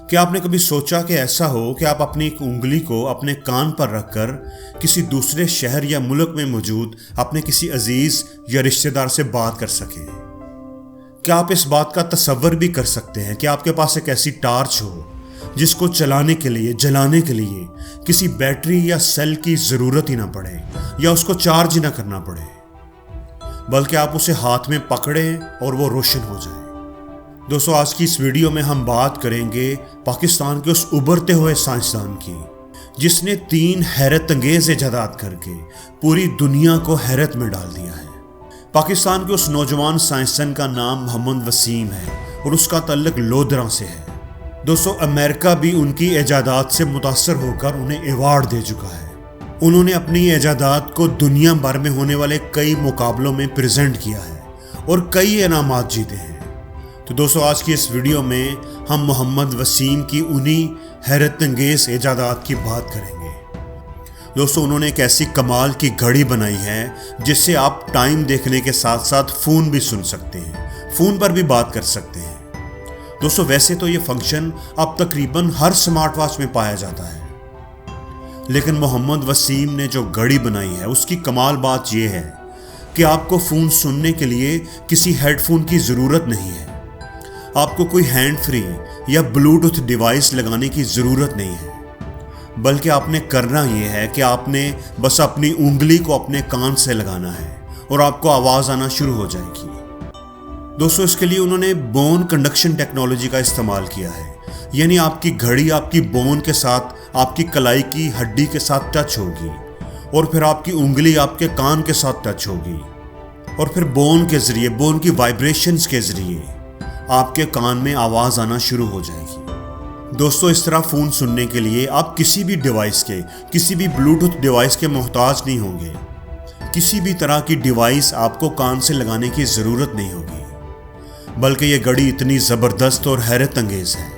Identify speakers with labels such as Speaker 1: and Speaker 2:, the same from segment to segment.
Speaker 1: क्या आपने कभी सोचा कि ऐसा हो कि आप अपनी एक उंगली को अपने कान पर रखकर किसी दूसरे शहर या मुल्क में मौजूद अपने किसी अजीज या रिश्तेदार से बात कर सकें? क्या आप इस बात का तसव्वुर भी कर सकते हैं कि आपके पास एक ऐसी टार्च हो जिसको चलाने के लिए, जलाने के लिए किसी बैटरी या सेल की ज़रूरत ही ना पड़े या उसको चार्ज ही ना करना पड़े, बल्कि आप उसे हाथ में पकड़ें और वो रोशन हो जाए? दोस्तों, आज की इस वीडियो में हम बात करेंगे पाकिस्तान के उस उभरते हुए साइंसदान की जिसने 3 हैरत अंगेज इजादात करके पूरी दुनिया को हैरत में डाल दिया है। पाकिस्तान के उस नौजवान साइंसदान का नाम मोहम्मद वसीम है और उसका तल्लुक लोधरा से है। दोस्तों, अमेरिका भी उनकी इजादात से मुतासर होकर उन्हें अवार्ड दे चुका है। उन्होंने अपनी इजादात को दुनिया भर में होने वाले कई मुकाबलों में प्रेजेंट किया है और कई इनामात जीते हैं। तो दोस्तों, आज की इस वीडियो में हम मोहम्मद वसीम की उन्हीं हैरत अंगेज इजादात की बात करेंगे। दोस्तों, उन्होंने एक ऐसी कमाल की घड़ी बनाई है जिससे आप टाइम देखने के साथ साथ फ़ोन भी सुन सकते हैं, फ़ोन पर भी बात कर सकते हैं। दोस्तों, वैसे तो ये फंक्शन अब तकरीबन हर स्मार्ट वॉच में पाया जाता है, लेकिन मोहम्मद वसीम ने जो घड़ी बनाई है उसकी कमाल बात यह है कि आपको फ़ोन सुनने के लिए किसी हेडफोन की ज़रूरत नहीं है, आपको कोई हैंड फ्री या ब्लूटूथ डिवाइस लगाने की ज़रूरत नहीं है, बल्कि आपने करना यह है कि आपने बस अपनी उंगली को अपने कान से लगाना है और आपको आवाज़ आना शुरू हो जाएगी। दोस्तों, इसके लिए उन्होंने बोन कंडक्शन टेक्नोलॉजी का इस्तेमाल किया है, यानी आपकी घड़ी आपकी बोन के साथ, आपकी कलाई की हड्डी के साथ टच होगी और फिर आपकी उंगली आपके कान के साथ टच होगी और फिर बोन के ज़रिए, बोन की वाइब्रेशंस के ज़रिए आपके कान में आवाज़ आना शुरू हो जाएगी। दोस्तों, इस तरह फ़ोन सुनने के लिए आप किसी भी डिवाइस के, किसी भी ब्लूटूथ डिवाइस के मोहताज नहीं होंगे। किसी भी तरह की डिवाइस आपको कान से लगाने की ज़रूरत नहीं होगी, बल्कि ये घड़ी इतनी ज़बरदस्त और हैरत अंगेज़ है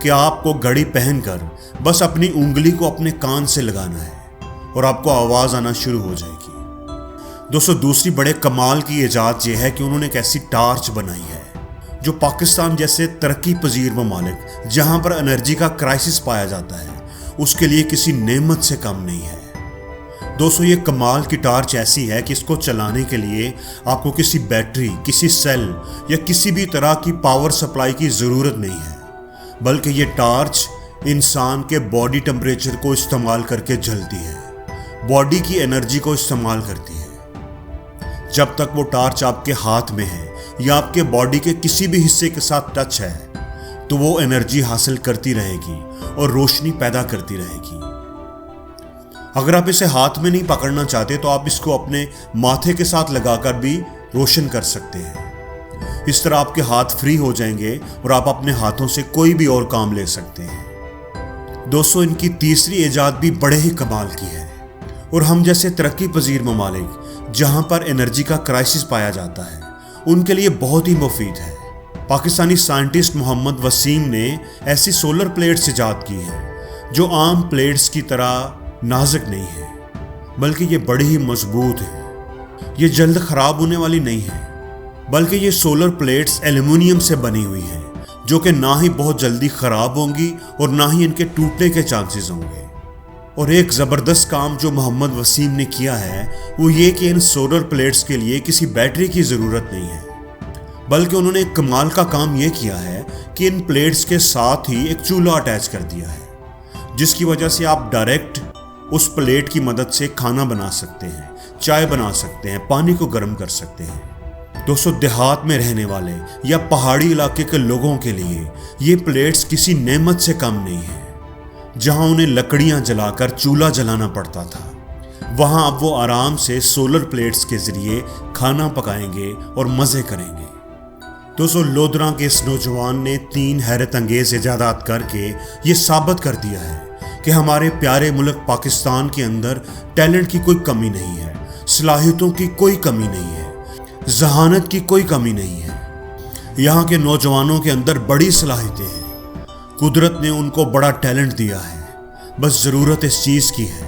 Speaker 1: कि आपको घड़ी पहनकर बस अपनी उंगली को अपने कान से लगाना है और आपको आवाज़ आना शुरू हो जाएगी। दोस्तों, दूसरी बड़े कमाल की इजाद ये है कि उन्होंने एक ऐसी टार्च बनाई है जो पाकिस्तान जैसे तरक्की पजीर ममालिक जहां पर एनर्जी का क्राइसिस पाया जाता है उसके लिए किसी नेमत से कम नहीं है। दोस्तों, ये कमाल की टार्च ऐसी है कि इसको चलाने के लिए आपको किसी बैटरी, किसी सेल या किसी भी तरह की पावर सप्लाई की ज़रूरत नहीं है, बल्कि ये टार्च इंसान के बॉडी टेम्परेचर को इस्तेमाल करके जलती है, बॉडी की एनर्जी को इस्तेमाल करती है। जब तक वो टार्च आपके हाथ में है या आपके बॉडी के किसी भी हिस्से के साथ टच है तो वो एनर्जी हासिल करती रहेगी और रोशनी पैदा करती रहेगी। अगर आप इसे हाथ में नहीं पकड़ना चाहते तो आप इसको अपने माथे के साथ लगाकर भी रोशन कर सकते हैं। इस तरह आपके हाथ फ्री हो जाएंगे और आप अपने हाथों से कोई भी और काम ले सकते हैं। दोस्तों, इनकी तीसरी इजाद भी बड़े ही कमाल की है और हम जैसे तरक्की पजीर ममालिक जहां पर एनर्जी का क्राइसिस पाया जाता है उनके लिए बहुत ही मुफीद है। पाकिस्तानी साइंटिस्ट मोहम्मद वसीम ने ऐसी सोलर प्लेट्स इजाद की हैं जो आम प्लेट्स की तरह नाजुक नहीं है, बल्कि ये बड़ी ही मजबूत है। ये जल्द ख़राब होने वाली नहीं है, बल्कि ये सोलर प्लेट्स एल्युमिनियम से बनी हुई हैं जो कि ना ही बहुत जल्दी ख़राब होंगी और ना ही इनके टूटने के चांसेस होंगे। और एक ज़बरदस्त काम जो मोहम्मद वसीम ने किया है वो ये कि इन सोलर प्लेट्स के लिए किसी बैटरी की ज़रूरत नहीं है, बल्कि उन्होंने एक कमाल का काम ये किया है कि इन प्लेट्स के साथ ही एक चूल्हा अटैच कर दिया है, जिसकी वजह से आप डायरेक्ट उस प्लेट की मदद से खाना बना सकते हैं, चाय बना सकते हैं, पानी को गर्म कर सकते हैं। दोस्तों, देहात में रहने वाले या पहाड़ी इलाके के लोगों के लिए ये प्लेट्स किसी नेमत से कम नहीं है। जहां उन्हें लकड़ियां जलाकर चूल्हा जलाना पड़ता था, वहां अब वो आराम से सोलर प्लेट्स के जरिए खाना पकाएंगे और मज़े करेंगे। दोस्तों, लोधरा के इस नौजवान ने 3 हैरत अंगेज इजादात करके ये साबित कर दिया है कि हमारे प्यारे मुल्क पाकिस्तान के अंदर टैलेंट की कोई कमी नहीं है, सलाहियतों की कोई कमी नहीं है, जहानत की कोई कमी नहीं है। यहाँ के नौजवानों के अंदर बड़ी सलाहियतें हैं, कुदरत ने उनको बड़ा टैलेंट दिया है। बस ज़रूरत इस चीज़ की है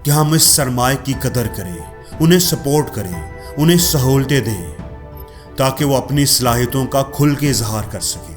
Speaker 1: कि हम इस सरमाए की कदर करें, उन्हें सपोर्ट करें, उन्हें सहूलतें दें ताकि वो अपनी सलाहियतों का खुल के इजहार कर सकें।